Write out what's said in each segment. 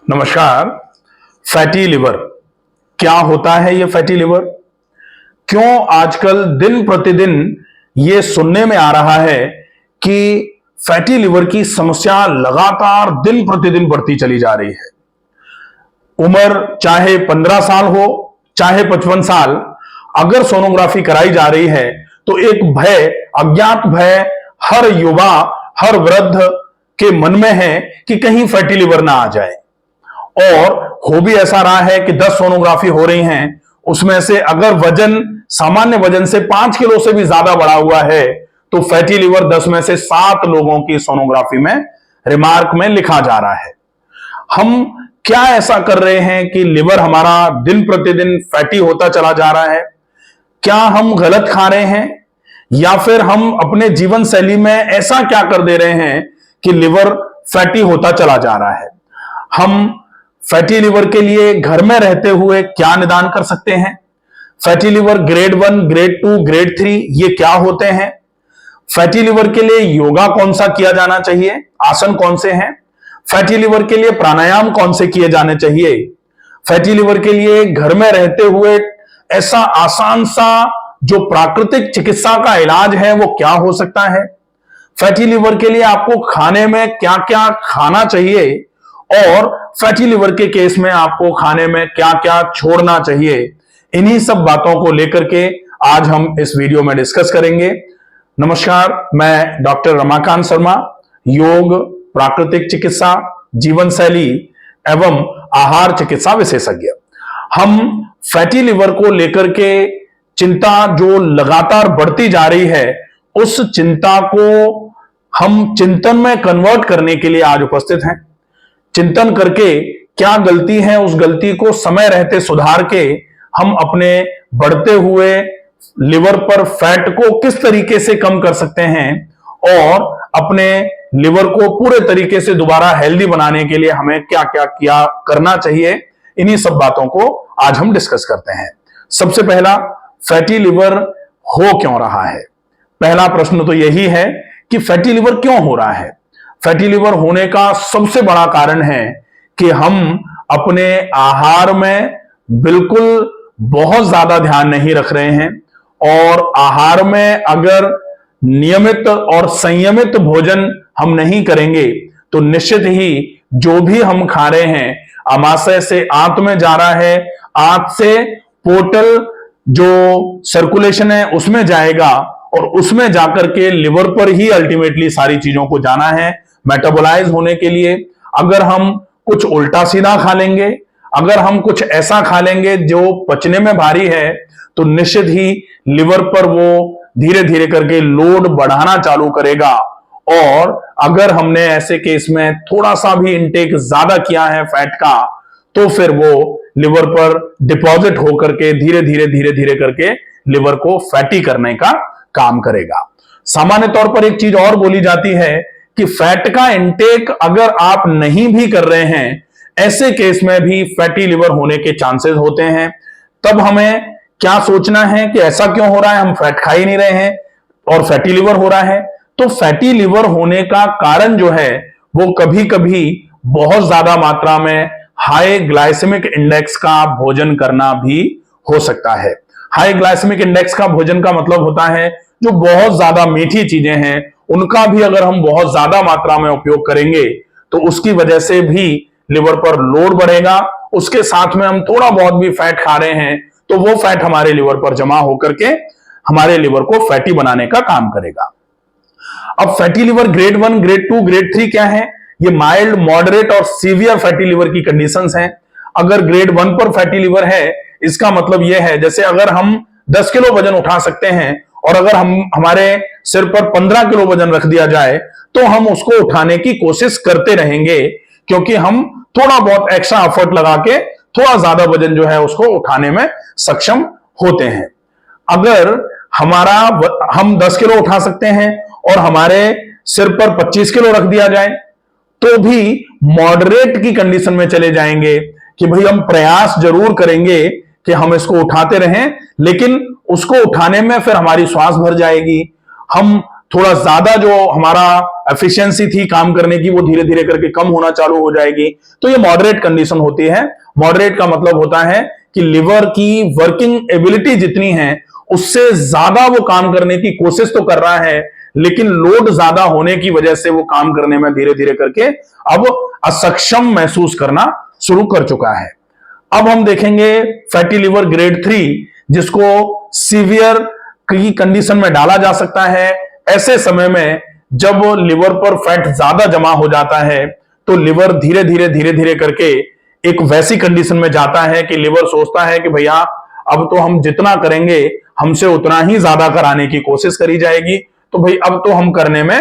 नमस्कार। Fatty liver क्या होता है? ये फैटी लिवर क्यों आजकल दिन प्रतिदिन ये सुनने में आ रहा है कि फैटी लिवर की समस्या लगातार दिन प्रतिदिन बढ़ती चली जा रही है। उम्र चाहे 15 साल हो चाहे 55 साल, अगर सोनोग्राफी कराई जा रही है तो एक भय, अज्ञात भय हर युवा, हर वृद्ध के मन में है कि कहीं फैटी लिवर ना आ जाए। और हो भी ऐसा रहा है कि 10 सोनोग्राफी हो रही हैं, उसमें से अगर वजन सामान्य वजन से 5 किलो से भी ज्यादा बढ़ा हुआ है तो फैटी लिवर 10 में से 7 लोगों की सोनोग्राफी में रिमार्क में लिखा जा रहा है। हम क्या ऐसा कर रहे हैं कि लिवर हमारा दिन प्रतिदिन फैटी होता चला जा रहा है? क्या हम गलत खा रहे हैं या फिर हम अपने जीवन शैली में ऐसा क्या कर दे रहे हैं कि लिवर फैटी होता चला जा रहा है? हम फैटी लिवर के लिए घर में रहते हुए क्या निदान कर सकते हैं? Fatty liver grade 1, grade 2, grade 3 ये क्या होते हैं? फैटी लिवर के लिए योगा कौन सा किया जाना चाहिए? आसन कौन से हैं? फैटी लिवर के लिए प्राणायाम कौन से किए जाने चाहिए? फैटी लिवर के लिए घर में रहते हुए ऐसा आसान सा जो प्राकृतिक चिकित्सा का इलाज है वो क्या हो सकता है? फैटी लिवर के लिए आपको खाने में क्या क्या खाना चाहिए और फैटी लिवर के केस में आपको खाने में क्या क्या छोड़ना चाहिए, इन्हीं सब बातों को लेकर के आज हम इस वीडियो में डिस्कस करेंगे। नमस्कार, मैं डॉक्टर रमाकांत शर्मा, योग, प्राकृतिक चिकित्सा, जीवन शैली एवं आहार चिकित्सा विशेषज्ञ। हम फैटी लिवर को लेकर के चिंता जो लगातार बढ़ती जा रही है, उस चिंता को हम चिंतन में कन्वर्ट करने के लिए आज उपस्थित हैं। चिंतन करके क्या गलती है, उस गलती को समय रहते सुधार के हम अपने बढ़ते हुए लिवर पर फैट को किस तरीके से कम कर सकते हैं और अपने लिवर को पूरे तरीके से दोबारा हेल्दी बनाने के लिए हमें क्या क्या किया करना चाहिए, इन्हीं सब बातों को आज हम डिस्कस करते हैं। सबसे पहला, फैटी लिवर हो क्यों रहा है? पहला प्रश्न तो यही है कि फैटी लिवर क्यों हो रहा है। फैटी लिवर होने का सबसे बड़ा कारण है कि हम अपने आहार में बिल्कुल बहुत ज्यादा ध्यान नहीं रख रहे हैं और आहार में अगर नियमित और संयमित भोजन हम नहीं करेंगे तो निश्चित ही जो भी हम खा रहे हैं आमाशय से आंत में जा रहा है, आंत से पोर्टल जो सर्कुलेशन है उसमें जाएगा और उसमें जाकर के लिवर पर ही अल्टीमेटली सारी चीजों को जाना है मेटाबोलाइज होने के लिए। अगर हम कुछ उल्टा सीधा खा लेंगे, अगर हम कुछ ऐसा खा लेंगे जो पचने में भारी है, तो निश्चित ही लिवर पर वो धीरे धीरे करके लोड बढ़ाना चालू करेगा। और अगर हमने ऐसे केस में थोड़ा सा भी इंटेक ज्यादा किया है फैट का, तो फिर वो लिवर पर डिपॉजिट होकर के धीरे धीरे धीरे धीरे करके लिवर को फैटी करने का काम करेगा। सामान्य तौर पर एक चीज और बोली जाती है कि फैट का इंटेक अगर आप नहीं भी कर रहे हैं, ऐसे केस में भी फैटी लिवर होने के चांसेस होते हैं। तब हमें क्या सोचना है कि ऐसा क्यों हो रहा है, हम फैट खा ही नहीं रहे हैं और फैटी लिवर हो रहा है। तो फैटी लिवर होने का कारण जो है वो कभी कभी बहुत ज्यादा मात्रा में हाई ग्लाइसेमिक इंडेक्स का भोजन करना भी हो सकता है। हाई ग्लाइसेमिक इंडेक्स का भोजन का मतलब होता है जो बहुत ज्यादा मीठी चीजें हैं उनका भी अगर हम बहुत ज्यादा मात्रा में उपयोग करेंगे तो उसकी वजह से भी लिवर पर लोड बढ़ेगा। उसके साथ में हम थोड़ा बहुत भी फैट खा रहे हैं तो वो फैट हमारे लिवर पर जमा होकर के हमारे लिवर को फैटी बनाने का काम करेगा। अब fatty liver grade 1, grade 2, grade 3 क्या है? ये माइल्ड, मॉडरेट और सीवियर फैटी लिवर की कंडीशंस हैं। अगर ग्रेड 1 पर फैटी लिवर है, इसका मतलब यह है जैसे अगर हम 10 किलो वजन उठा सकते हैं और अगर हम हमारे सिर पर 15 किलो वजन रख दिया जाए तो हम उसको उठाने की कोशिश करते रहेंगे, क्योंकि हम थोड़ा बहुत एक्स्ट्रा एफर्ट लगा के थोड़ा ज्यादा वजन जो है उसको उठाने में सक्षम होते हैं। अगर हम 10 किलो उठा सकते हैं और हमारे सिर पर 25 किलो रख दिया जाए तो भी मॉडरेट की कंडीशन में चले जाएंगे कि भाई हम प्रयास जरूर करेंगे कि हम इसको उठाते रहें, लेकिन उसको उठाने में फिर हमारी श्वास भर जाएगी, हम थोड़ा ज्यादा जो हमारा एफिशिएंसी थी काम करने की वो धीरे धीरे करके कम होना चालू हो जाएगी। तो ये मॉडरेट कंडीशन होती है। मॉडरेट का मतलब होता है कि लिवर की वर्किंग एबिलिटी जितनी है उससे ज्यादा वो काम करने की कोशिश तो कर रहा है, लेकिन लोड ज्यादा होने की वजह से वो काम करने में धीरे धीरे करके अब असक्षम महसूस करना शुरू कर चुका है। अब हम देखेंगे फैटी लिवर ग्रेड 3, जिसको सीवियर की कंडीशन में डाला जा सकता है। ऐसे समय में जब लिवर पर फैट ज्यादा जमा हो जाता है तो लिवर धीरे धीरे करके एक वैसी कंडीशन में जाता है कि लिवर सोचता है कि भैया अब तो हम जितना करेंगे हमसे उतना ही ज्यादा कराने की कोशिश करी जाएगी, तो भाई अब तो हम करने में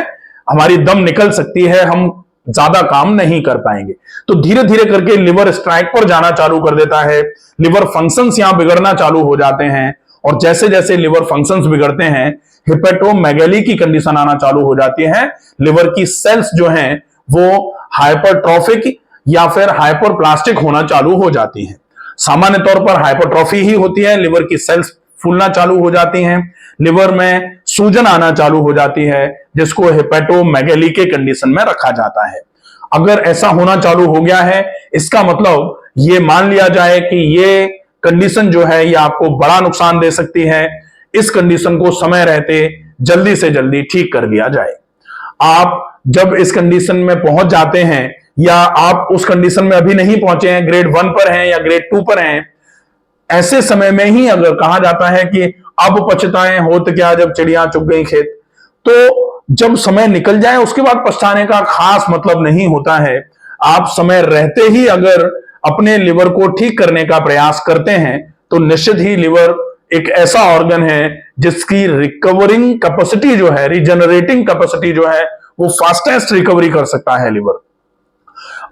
हमारी दम निकल सकती है, हम ज्यादा काम नहीं कर पाएंगे। तो धीरे धीरे करके लिवर स्ट्राइक पर जाना चालू कर देता है, लिवर फंक्शंस यहां बिगड़ना चालू हो जाते हैं, और जैसे जैसे लिवर फंक्शंस बिगड़ते हैं हिपेटोमेगैली की कंडीशन आना चालू हो जाती है। लिवर की सेल्स जो हैं वो हाइपरट्रॉफिक या फिर हाइपरप्लास्टिक होना चालू हो जाती हैं। सामान्य तौर पर हाइपरट्रॉफी ही होती है, लिवर की सेल्स फूलना चालू हो जाती हैं, लिवर में सूजन आना चालू हो जाती है, जिसको हेपेटोमेगैली के कंडीशन में रखा जाता है। अगर ऐसा होना चालू हो गया है, इसका मतलब ये मान लिया जाए कि ये कंडीशन जो है ये आपको बड़ा नुकसान दे सकती है। इस कंडीशन को समय रहते जल्दी से जल्दी ठीक कर लिया जाए। आप जब इस कंडीशन में पहुंच जाते हैं या आप उस कंडीशन में अभी नहीं पहुंचे हैं, ग्रेड 1 पर हैं या ग्रेड 2 पर हैं, ऐसे समय में ही अगर कहा जाता है कि अब पछताएं होत क्या जब चिड़िया चुग गई खेत, तो जब समय निकल जाए उसके बाद पछताने का खास मतलब नहीं होता है। आप समय रहते ही अगर अपने लिवर को ठीक करने का प्रयास करते हैं तो निश्चित ही लिवर एक ऐसा ऑर्गन है जिसकी रिकवरिंग कैपेसिटी जो है, रिजनरेटिंग कैपेसिटी जो है, वो फास्टेस्ट रिकवरी कर सकता है लिवर।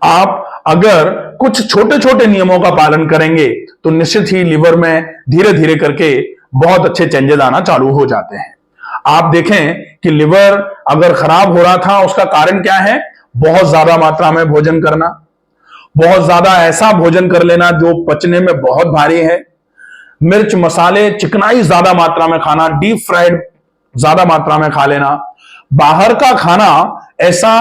आप अगर कुछ छोटे छोटे नियमों का पालन करेंगे तो निश्चित ही लिवर में धीरे धीरे करके बहुत अच्छे चेंजेस आना चालू हो जाते हैं। आप देखें कि लिवर अगर खराब हो रहा था उसका कारण क्या है? बहुत ज्यादा मात्रा में भोजन करना, बहुत ज्यादा ऐसा भोजन कर लेना जो पचने में बहुत भारी है, मिर्च मसाले चिकनाई ज्यादा मात्रा में खाना, डीप फ्राइड ज्यादा मात्रा में खा लेना, बाहर का खाना ऐसा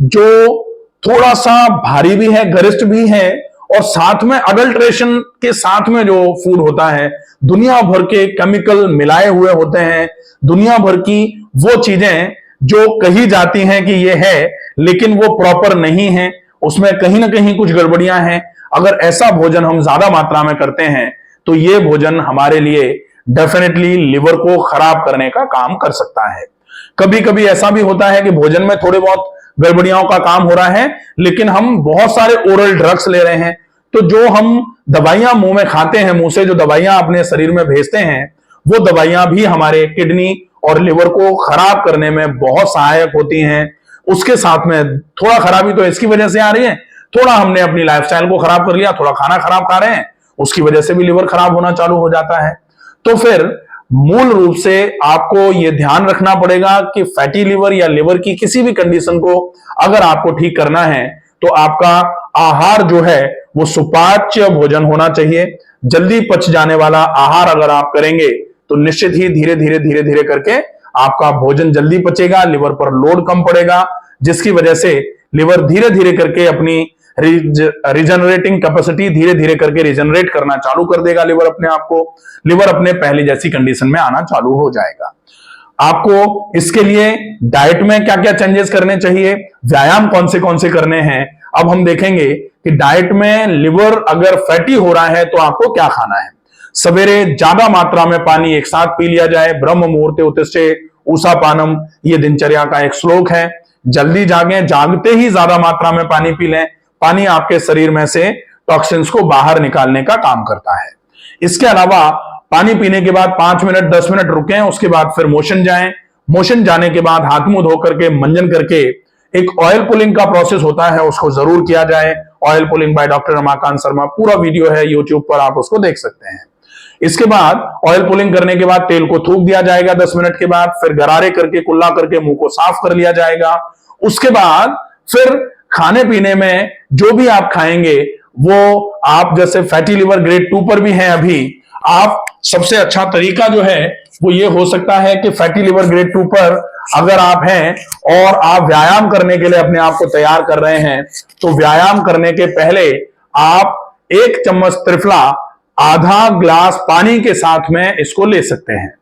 जो थोड़ा सा भारी भी है, गरिष्ठ भी है, और साथ में अडल्ट्रेशन के साथ में जो फूड होता है, दुनिया भर के केमिकल मिलाए हुए होते हैं, दुनिया भर की वो चीजें जो कही जाती हैं कि ये है लेकिन वो प्रॉपर नहीं है, उसमें कहीं ना कहीं कुछ गड़बड़ियां हैं। अगर ऐसा भोजन हम ज्यादा मात्रा में करते हैं तो ये भोजन हमारे लिए डेफिनेटली लिवर को खराब करने का काम कर सकता है। कभी कभी ऐसा भी होता है कि भोजन में थोड़े बहुत गड़बड़ियां का काम हो रहा है लेकिन हम बहुत सारे ओरल ड्रग्स ले रहे हैं, तो जो हम दवाइयां मुंह में खाते हैं, मुंह से जो दवाइयां अपने शरीर में भेजते हैं, वो दवाइयां भी हमारे किडनी और लिवर को खराब करने में बहुत सहायक होती हैं। उसके साथ में थोड़ा खराबी तो इसकी वजह से आ रही है, थोड़ा हमने अपनी लाइफस्टाइल को खराब कर लिया, थोड़ा खाना खराब खा रहे हैं, उसकी वजह से भी लिवर खराब होना चालू हो जाता है। तो फिर मूल रूप से आपको यह ध्यान रखना पड़ेगा कि फैटी लिवर या लिवर की किसी भी कंडीशन को अगर आपको ठीक करना है तो आपका आहार जो है वो सुपाच्य भोजन होना चाहिए। जल्दी पच जाने वाला आहार अगर आप करेंगे तो निश्चित ही धीरे धीरे करके आपका भोजन जल्दी पचेगा, लिवर पर लोड कम पड़ेगा, जिसकी वजह से लिवर धीरे धीरे करके अपनी रिजनरेटिंग कैपेसिटी धीरे धीरे करके रिजनरेट करना चालू कर देगा। लिवर अपने आप को, लिवर अपने पहले जैसी कंडीशन में आना चालू हो जाएगा। आपको इसके लिए डाइट में क्या क्या चेंजेस करने चाहिए, व्यायाम कौन से करने हैं, अब हम देखेंगे कि डाइट में लिवर अगर फैटी हो रहा है तो आपको क्या खाना है। सवेरे ज्यादा मात्रा में पानी एक साथ पी लिया जाए, ब्रह्म मुहूर्ते उत्तिष्ठे उषा पानम, ये दिनचर्या का एक श्लोक है। जल्दी जागें, जागते ही ज्यादा मात्रा में पानी पी लें। पानी आपके शरीर में से टॉक्सिन्स को बाहर निकालने का काम करता है। इसके अलावा पानी पीने के बाद 5 मिनट 10 मिनट रुकें, उसके बाद फिर मोशन जाएं। मोशन जाने के बाद हाथ मुंह धो करके मंजन करके एक ऑयल पुलिंग का प्रोसेस होता है, उसको जरूर किया जाए। Oil pulling by doctor Ramakant Sharma, पूरा वीडियो है यूट्यूब पर, आप उसको देख सकते हैं। इसके बाद ऑयल पुलिंग करने के बाद तेल को थूक दिया जाएगा 10 मिनट के बाद, फिर गरारे करके कुल्ला करके मुंह को साफ कर लिया जाएगा। उसके बाद फिर खाने पीने में जो भी आप खाएंगे वो आप जैसे फैटी लिवर ग्रेड 2 पर भी हैं अभी, आप सबसे अच्छा तरीका जो है वो ये हो सकता है कि फैटी लिवर ग्रेड 2 पर अगर आप हैं और आप व्यायाम करने के लिए अपने आप को तैयार कर रहे हैं, तो व्यायाम करने के पहले आप 1 चम्मच त्रिफला आधा ग्लास पानी के साथ में इसको ले सकते हैं।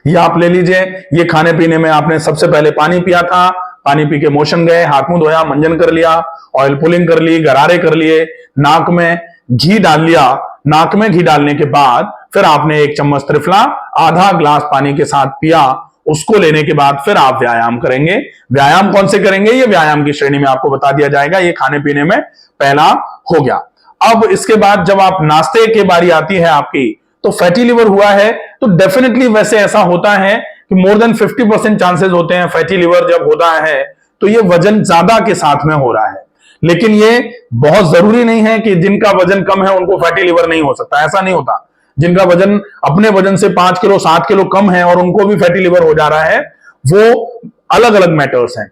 ये आप ले लीजिए। ये खाने पीने में आपने सबसे पहले पानी पिया था, पानी पी के मोशन गए, हाथ मुंह धोया, मंजन कर लिया, ऑयल पुलिंग कर ली, गरारे कर लिए, नाक में घी डाल लिया। नाक में घी डालने के बाद फिर आपने 1 चम्मच त्रिफला आधा ग्लास पानी के साथ पिया। उसको लेने के बाद फिर आप व्यायाम करेंगे। व्यायाम कौन से करेंगे, ये व्यायाम की श्रेणी में आपको बता दिया जाएगा। ये खाने पीने में पहला हो गया। अब इसके बाद जब आप नाश्ते की बारी आती है आपकी, तो फैटी लिवर हुआ है, तो डेफिनेटली वैसे ऐसा होता है कि मोर देन 50% चांसेस होते हैं फैटी लिवर जब होता है तो ये वजन ज्यादा के साथ में हो रहा है। लेकिन ये बहुत जरूरी नहीं है कि जिनका वजन कम है उनको फैटी लिवर नहीं हो सकता, ऐसा नहीं होता। जिनका वजन अपने वजन से 5 किलो 7 किलो कम है और उनको भी फैटी लिवर हो जा रहा है, वो अलग अलग मैटर्स हैं।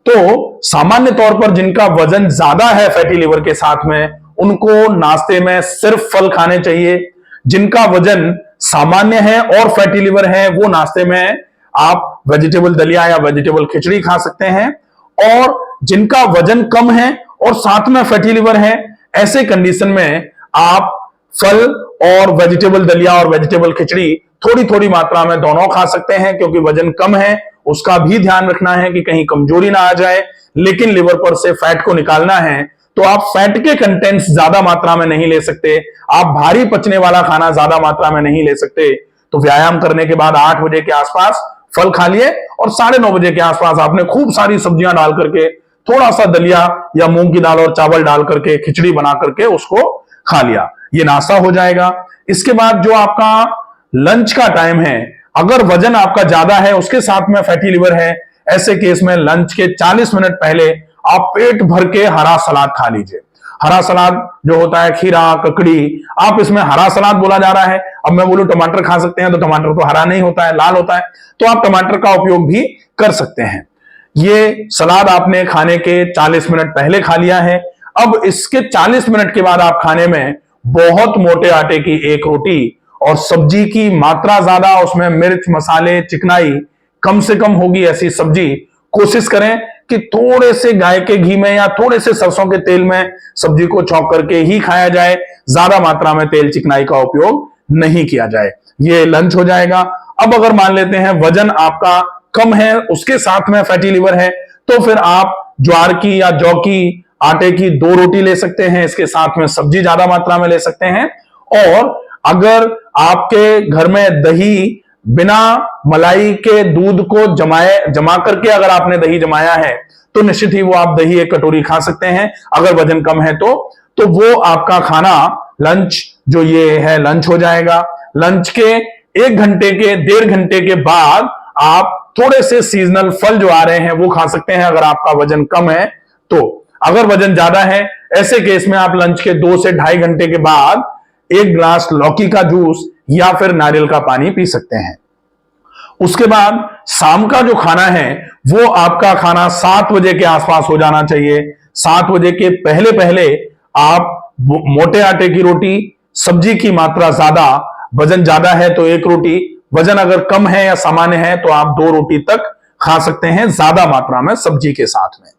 तो सामान्य तौर पर जिनका वजन ज्यादा है फैटी लिवर के साथ में, उनको नाश्ते में सिर्फ फल खाने चाहिए। जिनका वजन सामान्य है और फैटी लिवर है, वो नाश्ते में आप वेजिटेबल दलिया या वेजिटेबल खिचड़ी खा सकते हैं। और जिनका वजन कम है और साथ में फैटी लिवर है, ऐसे कंडीशन में आप फल और वेजिटेबल दलिया और वेजिटेबल खिचड़ी थोड़ी थोड़ी मात्रा में दोनों खा सकते हैं, क्योंकि वजन कम है। उसका भी ध्यान रखना है कि कहीं कमजोरी ना आ जाए, लेकिन लिवर पर से फैट को निकालना है तो आप फैट के कंटेंट्स ज्यादा मात्रा में नहीं ले सकते, आप भारी पचने वाला खाना ज्यादा मात्रा में नहीं ले सकते। तो व्यायाम करने के बाद 8 बजे के आसपास फल खा लिए और 9:30 बजे के आसपास आपने खूब सारी सब्जियां डाल करके, थोड़ा सा दलिया या मूंग की दाल और चावल डाल करके खिचड़ी बना करके उसको खा लिया। ये नाश्ता हो जाएगा। इसके बाद जो आपका लंच का टाइम है, अगर वजन आपका ज्यादा है, उसके साथ में फैटी लिवर है, ऐसे केस में लंच के 40 मिनट पहले आप पेट भर के हरा सलाद खा लीजिए। हरा सलाद जो होता है, खीरा, ककड़ी, आप इसमें हरा सलाद बोला जा रहा है। अब मैं बोलूं टमाटर खा सकते हैं, तो टमाटर तो हरा नहीं होता है, लाल होता है, तो आप टमाटर का उपयोग भी कर सकते हैं। ये सलाद आपने खाने के 40 मिनट पहले खा लिया है। अब इसके 40 मिनट के बाद आप खाने में बहुत मोटे आटे की 1 रोटी और सब्जी की मात्रा ज्यादा, उसमें मिर्च मसाले चिकनाई कम से कम होगी, ऐसी सब्जी कोशिश करें कि थोड़े से गाय के घी में या थोड़े से सरसों के तेल में सब्जी को छौंक करके ही खाया जाए। ज्यादा मात्रा में तेल चिकनाई का उपयोग नहीं किया जाए। ये लंच हो जाएगा। अब अगर मान लेते हैं वजन आपका कम है, उसके साथ में फैटी लिवर है, तो फिर आप ज्वार की या जौ की आटे की 2 रोटी ले सकते हैं। इसके साथ में सब्जी ज्यादा मात्रा में ले सकते हैं। और अगर आपके घर में दही बिना मलाई के दूध को जमा करके अगर आपने दही जमाया है, तो निश्चित ही वो आप दही 1 कटोरी खा सकते हैं। अगर वजन कम है तो वो आपका खाना लंच जो ये है लंच हो जाएगा। लंच के 1 घंटे के 1.5 घंटे के बाद आप थोड़े से सीजनल फल जो आ रहे हैं वो खा सकते हैं, अगर आपका वजन कम है तो। अगर वजन ज्यादा है, ऐसे केस में आप लंच के 2 से 2.5 घंटे के बाद 1 गिलास लौकी का जूस या फिर नारियल का पानी पी सकते हैं। उसके बाद शाम का जो खाना है वो आपका खाना 7 बजे के आसपास हो जाना चाहिए। 7 बजे के पहले पहले आप मोटे आटे की रोटी, सब्जी की मात्रा ज्यादा, वजन ज्यादा है तो 1 रोटी, वजन अगर कम है या सामान्य है तो आप 2 रोटी तक खा सकते हैं, ज्यादा मात्रा में सब्जी के साथ में।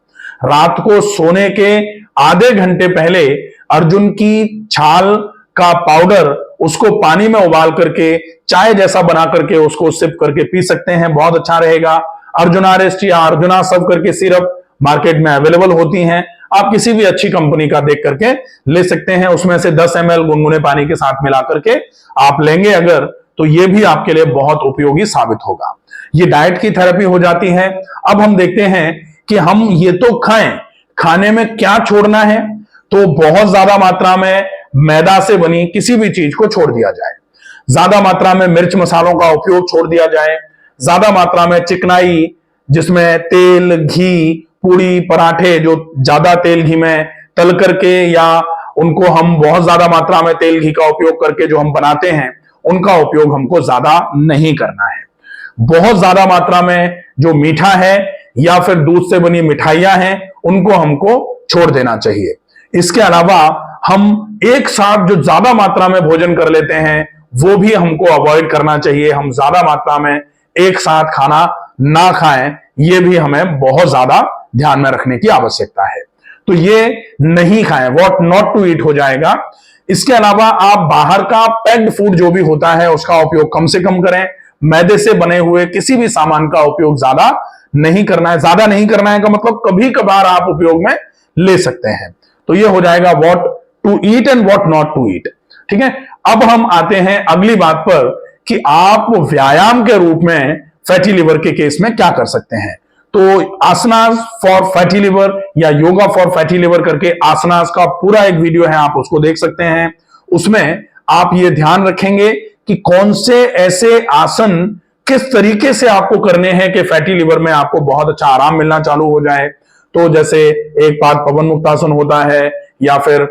रात को सोने के आधे घंटे पहले अर्जुन की छाल का पाउडर, उसको पानी में उबाल करके चाय जैसा बना करके उसको सिप करके पी सकते हैं, बहुत अच्छा रहेगा। अर्जुना रेस्ट या अर्जुना सब करके सिरप मार्केट में अवेलेबल होती हैं, आप किसी भी अच्छी कंपनी का देख करके ले सकते हैं। उसमें से 10 ml गुनगुने पानी के साथ मिला करके आप लेंगे अगर, तो ये भी आपके लिए बहुत उपयोगी साबित होगा। ये डाइट की थेरेपी हो जाती है। अब हम देखते हैं कि हम ये तो खाएं, खाने में क्या छोड़ना है, तो बहुत ज्यादा मात्रा में मैदा से बनी किसी भी चीज को छोड़ दिया जाए, ज्यादा मात्रा में मिर्च मसालों का उपयोग छोड़ दिया जाए, ज्यादा मात्रा में चिकनाई जिसमें तेल, घी, पूड़ी, पराठे जो ज्यादा तेल घी में तल करके या उनको हम बहुत ज्यादा मात्रा में तेल घी का उपयोग करके जो हम बनाते हैं, उनका उपयोग हमको ज्यादा नहीं करना है। बहुत ज्यादा मात्रा में जो मीठा है या फिर दूध से बनी मिठाइयां हैं, उनको हमको छोड़ देना चाहिए। इसके अलावा हम एक साथ जो ज्यादा मात्रा में भोजन कर लेते हैं वो भी हमको अवॉइड करना चाहिए। हम ज्यादा मात्रा में एक साथ खाना ना खाएं, ये भी हमें बहुत ज्यादा ध्यान में रखने की आवश्यकता है। तो ये नहीं खाएं, व्हाट नॉट टू ईट हो जाएगा। इसके अलावा आप बाहर का पैक्ड फूड जो भी होता है उसका उपयोग कम से कम करें। मैदे से बने हुए किसी भी सामान का उपयोग ज्यादा नहीं करना है। ज्यादा नहीं करना है का मतलब कभी कभार आप उपयोग में ले सकते हैं। तो ये हो जाएगा what to eat and what not to eat. ठीक है, अब हम आते हैं अगली बात पर कि आप व्यायाम के रूप में फैटी लिवर के केस में क्या कर सकते हैं। तो आसनास फॉर फैटी लिवर या योगा फॉर फैटी लिवर करके आसनास का पूरा एक वीडियो है, आप उसको देख सकते हैं। उसमें आप ये ध्यान रखेंगे कि कौन से ऐसे आसन किस तरीके से आपको करने हैं कि फैटी लिवर में आपको बहुत अच्छा आराम मिलना चालू हो जाए। तो जैसे एक बात पवन मुक्तासन होता है, या फिर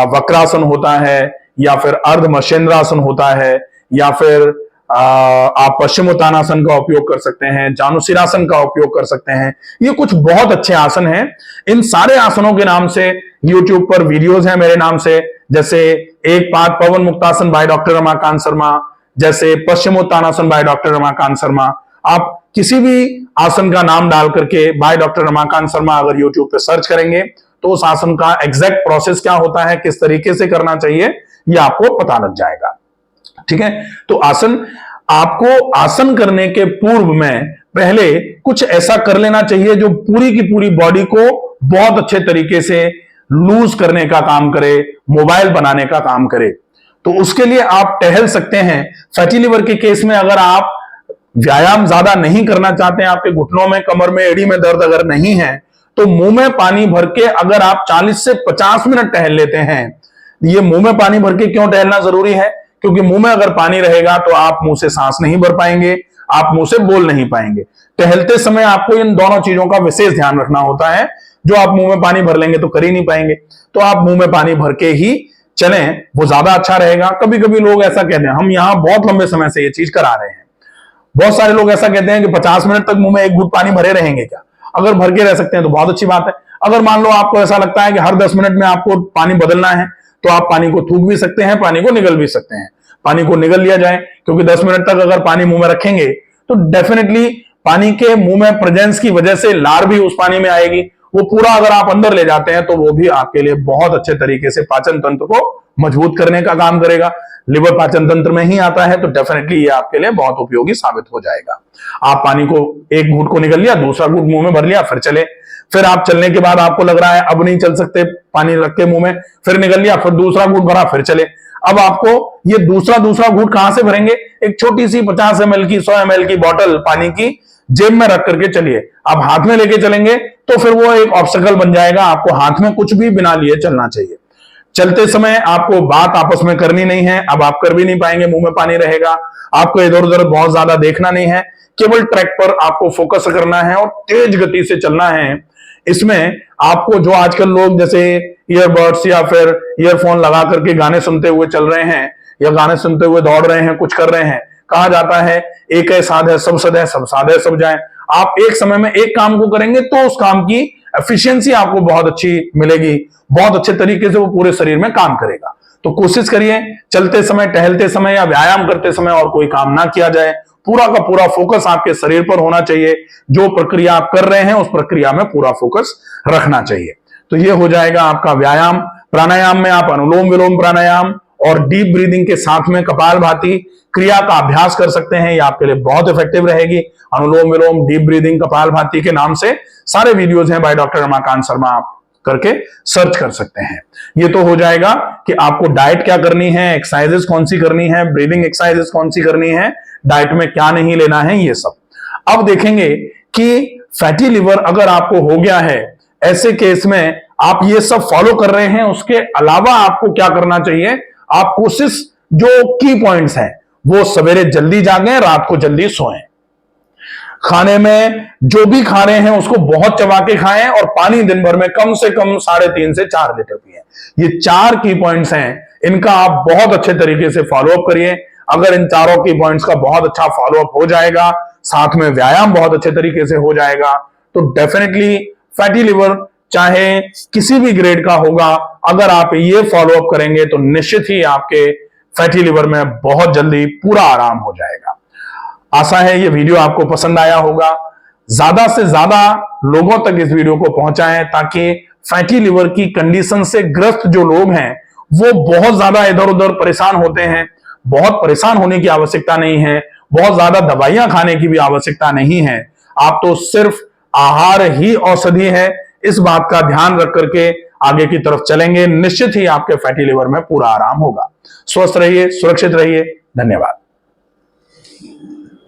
वक्रासन होता है, या फिर अर्ध मशेंद्रासन होता है, या फिर आप पश्चिमोत्तानासन का उपयोग कर सकते हैं, जानुशिरासन का उपयोग कर सकते हैं। ये कुछ बहुत अच्छे आसन हैं। इन सारे आसनों के नाम से YouTube पर वीडियोस हैं मेरे नाम से, जैसे एक पाद पवन मुक्तासन बाय डॉक्टर रमाकांत शर्मा, जैसे पश्चिमोत्तानासन बाय डॉक्टर रमाकांत शर्मा। आप किसी भी आसन का नाम डाल करके बाय डॉक्टर रमाकांत शर्मा अगर YouTube पे सर्च करेंगे तो उस आसन का एग्जैक्ट प्रोसेस क्या होता है, किस तरीके से करना चाहिए, ये आपको पता लग जाएगा। ठीक है, तो आपको आसन करने के पूर्व में पहले कुछ ऐसा कर लेना चाहिए जो पूरी की पूरी बॉडी को बहुत अच्छे तरीके से लूज करने का काम करे, मोबाइल बनाने का काम करे। तो उसके लिए आप टहल सकते हैं। फैटी लिवर के केस में अगर आप व्यायाम ज्यादा नहीं करना चाहते हैं, आपके घुटनों में, कमर में, एड़ी में दर्द अगर नहीं है, तो मुंह में पानी भर के अगर आप 40 से 50 मिनट टहल लेते हैं। ये मुंह में पानी भर के क्यों टहलना जरूरी है? क्योंकि मुंह में अगर पानी रहेगा तो आप मुंह से सांस नहीं भर पाएंगे, आप मुंह से बोल नहीं पाएंगे। टहलते समय आपको इन दोनों चीजों का विशेष ध्यान रखना होता है। जो आप मुंह में पानी भर लेंगे तो कर ही नहीं पाएंगे, तो आप मुंह में पानी भर के ही चलें, वो ज्यादा अच्छा रहेगा। कभी कभी लोग ऐसा कहते हैं, हम यहां बहुत लंबे समय से ये चीज करा रहे हैं, बहुत सारे लोग ऐसा कहते हैं कि 50 मिनट तक मुंह में एक घूंट पानी भरे रहेंगे क्या? अगर भर के रह सकते हैं तो बहुत अच्छी बात है। अगर मान लो आपको ऐसा लगता है कि हर 10 मिनट में आपको पानी बदलना है, तो आप पानी को थूक भी सकते हैं, पानी को निगल भी सकते हैं। पानी को निगल लिया जाए, क्योंकि 10 मिनट तक अगर पानी मुंह में रखेंगे तो डेफिनेटली पानी के मुंह में प्रेजेंस की वजह से लार भी उस पानी में आएगी। वो पूरा अगर आप अंदर ले जाते हैं तो वो भी आपके लिए बहुत अच्छे तरीके से पाचन तंत्र को मजबूत करने का काम करेगा। लिवर पाचन तंत्र में ही आता है, तो डेफिनेटली ये आपके लिए बहुत उपयोगी साबित हो जाएगा। आप पानी को एक घूंट को निगल लिया, दूसरा घूंट मुंह में भर लिया, फिर चले। फिर आप चलने के बाद आपको लग रहा है अब नहीं चल सकते, पानी रख के मुंह में, फिर निगल लिया, फिर दूसरा घूंट भरा, फिर चले। अब आपको ये दूसरा घूंट कहां से भरेंगे? एक छोटी सी 50 ml की, 100 ml की बोतल पानी की जेब में रख करके चलिए। अब हाथ में लेके चलेंगे तो फिर वो एक ऑब्स्टेकल बन जाएगा। आपको हाथ में कुछ भी बिना लिए चलना चाहिए। चलते समय आपको बात आपस में करनी नहीं है, अब आप कर भी नहीं पाएंगे, मुंह में पानी रहेगा। आपको इधर उधर बहुत ज्यादा देखना नहीं है, केवल ट्रैक पर आपको फोकस करना है और तेज गति से चलना है। इसमें आपको जो आजकल लोग जैसे ईयरबड्स या फिर ईयरफोन लगा करके गाने सुनते हुए चल रहे हैं, या गाने सुनते हुए दौड़ रहे हैं, कुछ कर रहे हैं, कहा जाता है एक है साध है सब सद है, सब साध है सब जाए। आप एक समय में एक काम को करेंगे तो उस काम की एफिशिएंसी आपको बहुत अच्छी मिलेगी, बहुत अच्छे तरीके से वो पूरे शरीर में काम करेगा। तो कोशिश करिए चलते समय, टहलते समय या व्यायाम करते समय और कोई काम ना किया जाए। पूरा का पूरा फोकस आपके शरीर पर होना चाहिए। जो प्रक्रिया आप कर रहे हैं उस प्रक्रिया में पूरा फोकस रखना चाहिए। तो ये हो जाएगा आपका व्यायाम। प्राणायाम में आप अनुलोम विलोम प्राणायाम और डीप ब्रीदिंग के साथ में कपालभाति क्रिया का अभ्यास कर सकते हैं। ये आपके लिए बहुत इफेक्टिव रहेगी। अनुलोम विलोम, डीप ब्रीदिंग, कपालभाति के नाम से सारे वीडियोज हैं बाय डॉक्टर रमाकांत शर्मा, आप करके सर्च कर सकते हैं। ये तो हो जाएगा कि आपको डाइट क्या करनी है, एक्सरसाइजेस कौन सी करनी है, ब्रीदिंग एक्सरसाइजेस कौन सी करनी है, डाइट में क्या नहीं लेना है, ये सब। अब देखेंगे कि फैटी लिवर अगर आपको हो गया है, ऐसे केस में आप ये सब फॉलो कर रहे हैं, उसके अलावा आपको क्या करना चाहिए? आप कोशिश, जो की पॉइंट्स हैं, वो सवेरे जल्दी जागें, रात को जल्दी सोएं। खाने में जो भी खा रहे हैं उसको बहुत चबा के खाएं और पानी दिन भर में कम से कम 3.5 से 4 लीटर पिएं। ये 4 की पॉइंट्स हैं, इनका आप बहुत अच्छे तरीके से फॉलोअप करिए। अगर इन चारों की पॉइंट्स का बहुत अच्छा फॉलोअप हो जाएगा, साथ में व्यायाम बहुत अच्छे तरीके से हो जाएगा, तो डेफिनेटली फैटी लिवर चाहे किसी भी ग्रेड का होगा, अगर आप ये फॉलोअप करेंगे तो निश्चित ही आपके फैटी लिवर में बहुत जल्दी पूरा आराम हो जाएगा। आशा है ये वीडियो आपको पसंद आया होगा। ज्यादा से ज्यादा लोगों तक इस वीडियो को पहुंचाएं ताकि फैटी लिवर की कंडीशन से ग्रस्त जो लोग हैं वो बहुत ज्यादा इधर उधर परेशान होते हैं। बहुत परेशान होने की आवश्यकता नहीं है, बहुत ज्यादा दवाइयां खाने की भी आवश्यकता नहीं है। आप तो सिर्फ आहार ही औषधि है। इस बात का ध्यान रख करके आगे की तरफ चलेंगे, निश्चित ही आपके फैटी लिवर में पूरा आराम होगा। स्वस्थ रहिए, सुरक्षित रहिए। धन्यवाद।